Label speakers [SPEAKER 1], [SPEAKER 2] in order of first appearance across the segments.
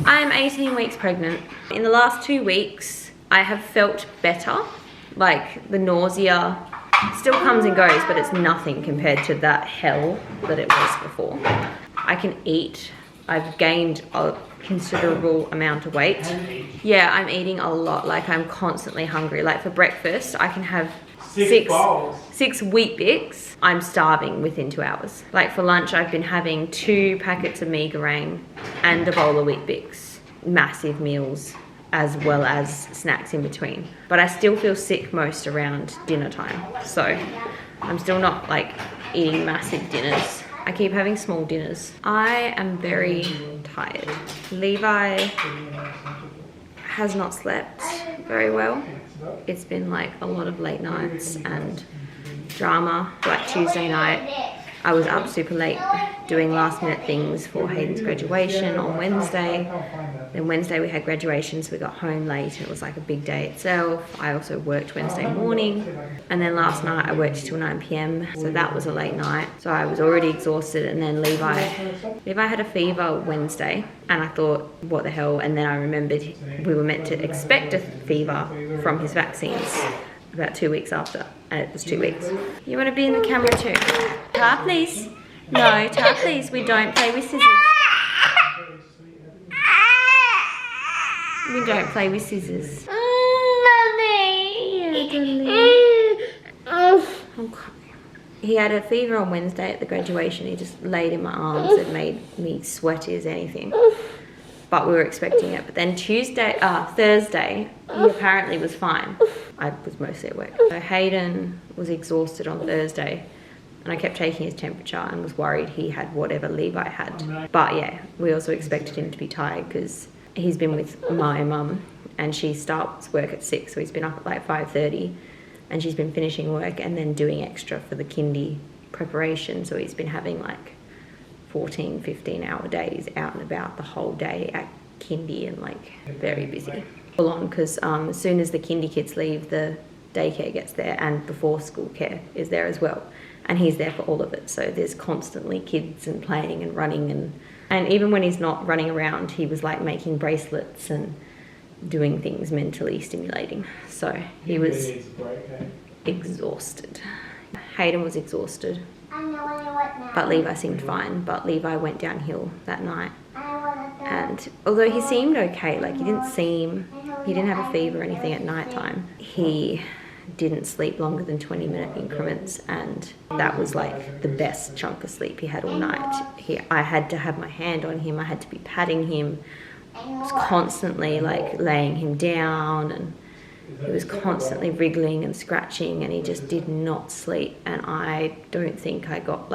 [SPEAKER 1] I'm 18 weeks pregnant. In the last 2 weeks, I have felt better. Like the nausea still comes and goes, but it's nothing compared to that hell that it was before. I can eat. I've gained a considerable amount of weight. Yeah, I'm eating a lot. Like I'm constantly hungry. Like for breakfast, I can have six Wheat Bix. I'm starving within 2 hours. Like for lunch, I've been having 2 packets of mee goreng and a bowl of Wheat Bix. Massive meals as well as snacks in between. But I still feel sick most around dinner time. So I'm still not like eating massive dinners. I keep having small dinners. I am very tired. Levi has not slept very well. It's been like a lot of late nights and drama. Like Tuesday night, I was up super late doing last minute things for Hayden's graduation on Wednesday. Then Wednesday we had graduation, so we got home late. It was like a big day itself. I also worked Wednesday morning. And then last night I worked till 9 p.m. So that was a late night. So I was already exhausted. And then Levi had a fever Wednesday. And I thought, what the hell? And then I remembered we were meant to expect a fever from his vaccines about 2 weeks after. And it was 2 weeks. You want to be in the camera too? Tar, please. No, Tar, please. We don't play with scissors. We don't play with scissors. He had a fever on Wednesday at the graduation. He just laid in my arms and made me sweaty as anything. But we were expecting it. But then Thursday, he apparently was fine. I was mostly at work. So Hayden was exhausted on Thursday. And I kept taking his temperature and was worried he had whatever Levi had. But yeah, we also expected him to be tired because he's been with my mum and she starts work at 6, so he's been up at like 5:30 and she's been finishing work and then doing extra for the kindy preparation. So he's been having like 14, 15 hour days out and about the whole day at kindy and like very busy. Full on because as soon as the kindy kids leave, the daycare gets there and before school care is there as well. And he's there for all of it. So there's constantly kids and playing and running and even when he's not running around, he was like making bracelets and doing things mentally stimulating. So he was exhausted. Hayden was exhausted. But Levi seemed fine. But Levi went downhill that night. And although he seemed okay, like he didn't have a fever or anything at nighttime, he didn't sleep longer than 20-minute increments, and that was like the best chunk of sleep he had all night. I had to have my hand on him, I had to be patting him, I was constantly like laying him down, and he was constantly wriggling and scratching, and he just did not sleep. And I don't think I got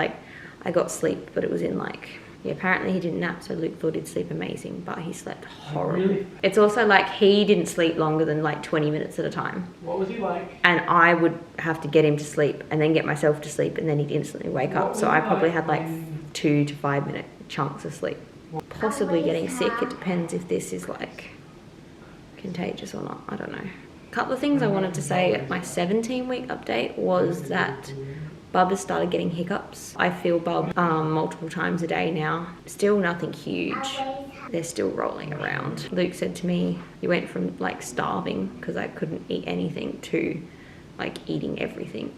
[SPEAKER 1] sleep, but it was in like, apparently he didn't nap, so Luke thought he'd sleep amazing, but he slept horribly. Really? It's also like he didn't sleep longer than like 20 minutes at a time.
[SPEAKER 2] What was he like?
[SPEAKER 1] And I would have to get him to sleep and then get myself to sleep, and then he'd instantly wake up. So I probably had like 2 to 5 minute chunks of sleep. Possibly getting sick. It depends if this is like contagious or not. I don't know. A couple of things I wanted to say at my 17-week update was that Bub has started getting hiccups. I feel Bub multiple times a day now. Still nothing huge. They're still rolling around. Luke said to me, you went from like starving because I couldn't eat anything to like eating everything.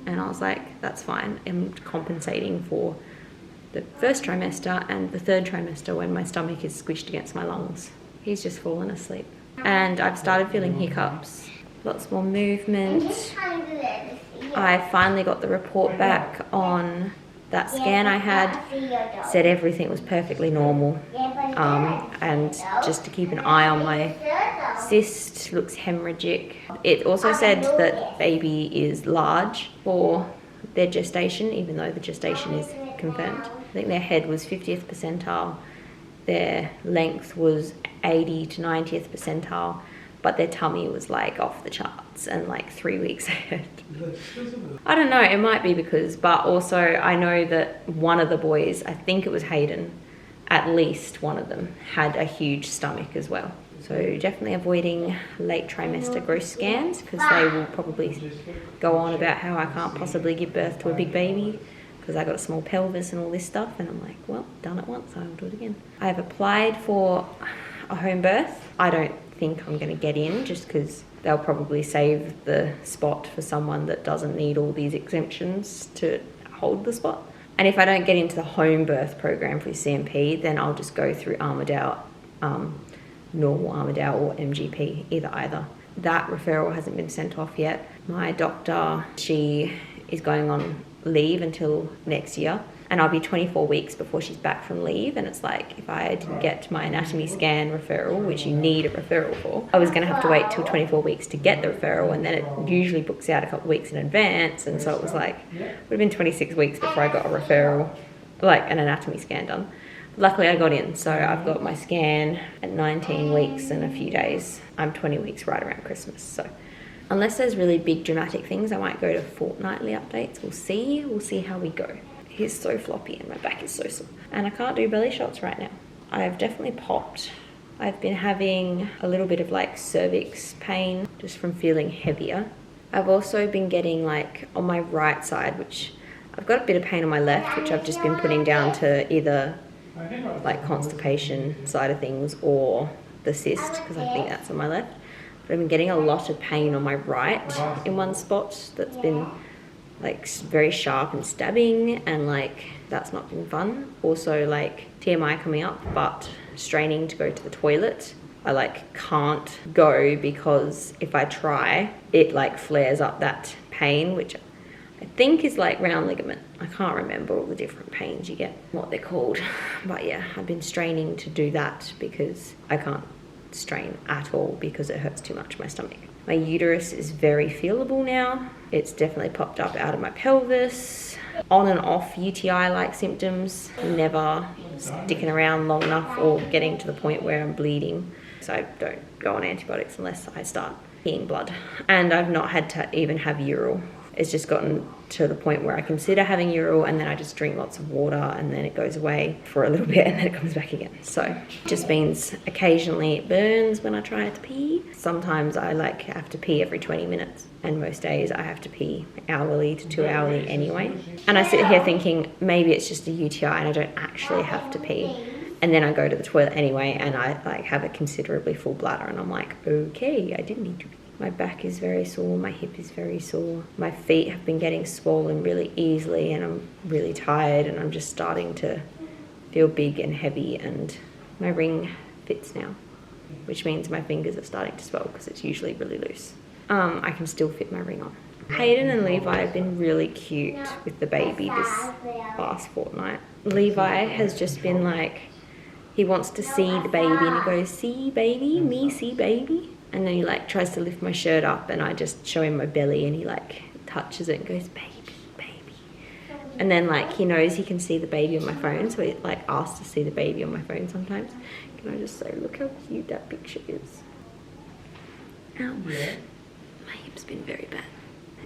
[SPEAKER 1] And I was like, that's fine. I'm compensating for the first trimester and the third trimester when my stomach is squished against my lungs. He's just fallen asleep. And I've started feeling hiccups. Lots more movement. I finally got the report back on that scan I had. Said everything was perfectly normal. And just to keep an eye on my cyst, looks hemorrhagic. It also said that baby is large for their gestation, even though the gestation is confirmed. I think their head was 50th percentile. Their length was 80 to 90th percentile. But their tummy was like off the charts and like 3 weeks ahead. I don't know, it might be but also I know that one of the boys, I think it was Hayden, at least one of them had a huge stomach as well. So definitely avoiding late trimester gross scans because they will probably go on about how I can't possibly give birth to a big baby because I got a small pelvis and all this stuff, and I'm like, well, done it once, I'll do it again. I've applied for a home birth. I don't think I'm going to get in, just because they'll probably save the spot for someone that doesn't need all these exemptions to hold the spot. And if I don't get into the home birth program for CMP, then I'll just go through Armidale, normal Armidale or MGP, either. That referral hasn't been sent off yet. My doctor, she is going on leave until next year, and I'll be 24 weeks before she's back from leave. And it's like, if I didn't get my anatomy scan referral, which you need a referral for, I was going to have to wait till 24 weeks to get the referral, and then it usually books out a couple of weeks in advance. And so it was like, it would have been 26 weeks before I got a referral, like an anatomy scan done. Luckily I got in, so I've got my scan at 19 weeks and a few days. I'm 20 weeks right around Christmas, so unless there's really big dramatic things, I might go to fortnightly updates. We'll see how we go. He's so floppy and my back is so sore. And I can't do belly shots right now. I've definitely popped. I've been having a little bit of like cervix pain just from feeling heavier. I've also been getting like on my right side, which I've got a bit of pain on my left, which I've just been putting down to either like constipation side of things or the cyst, because I think that's on my left. But I've been getting a lot of pain on my right in one spot that's been like very sharp and stabbing, and like that's not been fun. Also like TMI coming up, but straining to go to the toilet. I like can't go because if I try, it like flares up that pain, which I think is like round ligament. I can't remember all the different pains you get, what they're called. But yeah, I've been straining to do that because I can't strain at all because it hurts too much, my stomach. My uterus is very feelable now. It's definitely popped up out of my pelvis. On and off UTI-like symptoms, never sticking around long enough or getting to the point where I'm bleeding. So I don't go on antibiotics unless I start peeing blood. And I've not had to even have Ural. It's just gotten to the point where I consider having Ural, and then I just drink lots of water, and then it goes away for a little bit and then it comes back again. So it just means occasionally it burns when I try to pee. Sometimes I like have to pee every 20 minutes, and most days I have to pee hourly to 2 hourly anyway. And I sit here thinking maybe it's just a UTI and I don't actually have to pee. And then I go to the toilet anyway, and I like have a considerably full bladder, and I'm like, okay, I didn't need to pee. My back is very sore, my hip is very sore. My feet have been getting swollen really easily, and I'm really tired, and I'm just starting to feel big and heavy, and my ring fits now, which means my fingers are starting to swell because it's usually really loose. I can still fit my ring on. Hayden and Levi have been really cute with the baby this last fortnight. Levi has just been like, he wants to see the baby, and he goes, see baby, me see baby. And then he like tries to lift my shirt up, and I just show him my belly, and he like touches it and goes, baby, baby. And then like he knows he can see the baby on my phone, so he like asks to see the baby on my phone sometimes. Can I just say, look how cute that picture is. Ow. Yeah. My hip's been very bad.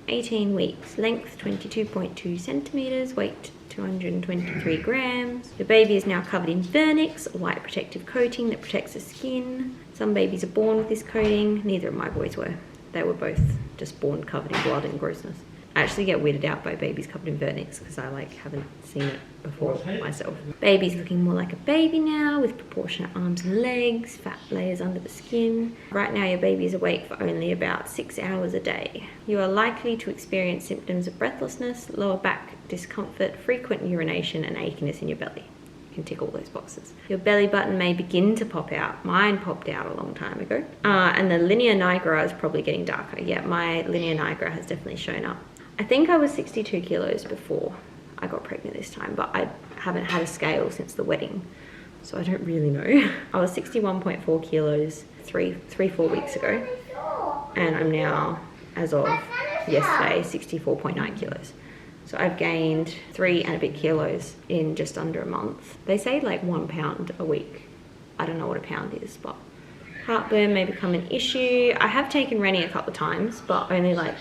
[SPEAKER 1] 18 weeks, length 22.2 centimeters, weight 223 grams. The baby is now covered in vernix, a white protective coating that protects the skin. Some babies are born with this coating. Neither of my boys were. They were both just born covered in blood and grossness. I actually get weirded out by babies covered in vernix because I like haven't seen it before myself. Baby's looking more like a baby now, with proportionate arms and legs, fat layers under the skin. Right now your baby is awake for only about 6 hours a day. You are likely to experience symptoms of breathlessness, lower back discomfort, frequent urination, and achiness in your belly. You can tick all those boxes. Your belly button may begin to pop out. Mine popped out a long time ago. And the linea nigra is probably getting darker. Yeah, my linea nigra has definitely shown up. I think I was 62 kilos before I got pregnant this time, but I haven't had a scale since the wedding, so I don't really know. I was 61.4 kilos 4 weeks ago, and I'm now, as of yesterday, 64.9 kilos. So I've gained 3 and a bit kilos in just under a month. They say like 1 pound a week. I don't know what a pound is, but heartburn may become an issue. I have taken Rennie a couple of times, but only like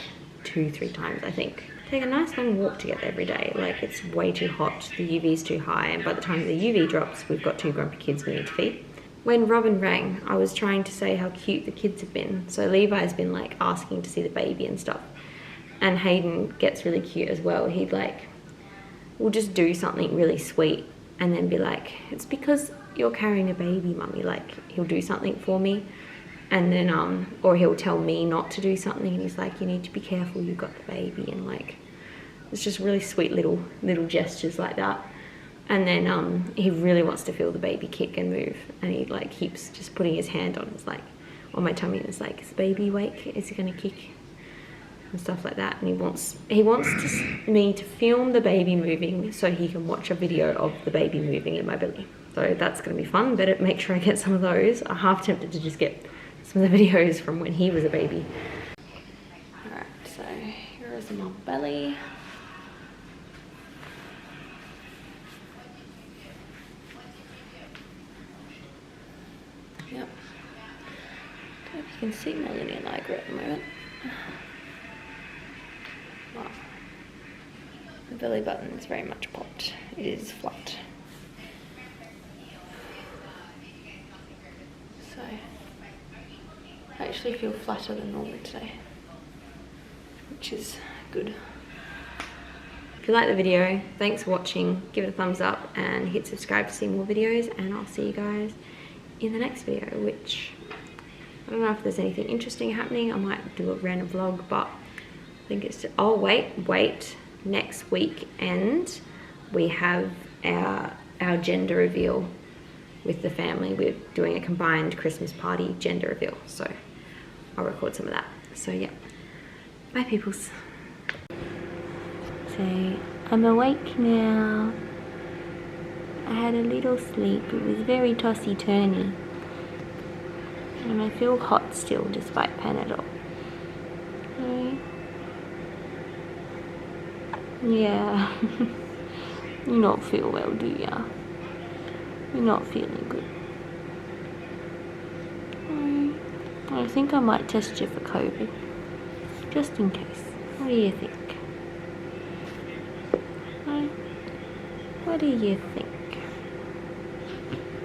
[SPEAKER 1] 2-3 times, I think. Take a nice long walk to get there every day. Like, it's way too hot, the UV's too high, and by the time the UV drops, we've got 2 grumpy kids we need to feed. When Robin rang, I was trying to say how cute the kids have been. So Levi's been like asking to see the baby and stuff. And Hayden gets really cute as well. He'd like will just do something really sweet and then be like, it's because you're carrying a baby, mummy. Like, he'll do something for me, and then or he'll tell me not to do something, and he's like, you need to be careful, you've got the baby. And like, it's just really sweet little gestures like that. And then he really wants to feel the baby kick and move, and he like keeps just putting his hand on on my tummy, and it's like, is the baby awake? Is he gonna kick? And stuff like that. And he wants me to film the baby moving so he can watch a video of the baby moving in my belly. So that's gonna be fun. Better make sure I get some of those. I'm half tempted to just get some of the videos from when he was a baby. Alright, so here is my belly. Yep. I don't know if you can see my linear nigra at the moment. Wow. The belly button is very much popped. It is flat. So I actually feel flatter than normal today, which is good. If you like the video, thanks for watching. Give it a thumbs up and hit subscribe to see more videos, and I'll see you guys in the next video, which I don't know if there's anything interesting happening. I might do a random vlog, but I think it's just, oh wait, next weekend we have our gender reveal with the family. We're doing a combined Christmas party gender reveal, so I'll record some of that. So yeah, bye peoples. So I'm awake now. I had a little sleep. It was very tossy-turny, and I feel hot still despite Panadol. Okay. Yeah. You don't feel well, do ya? You're not feeling good. I think I might test you for COVID, just in case. What do you think? What do you think?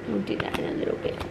[SPEAKER 1] We'll do that in a little bit.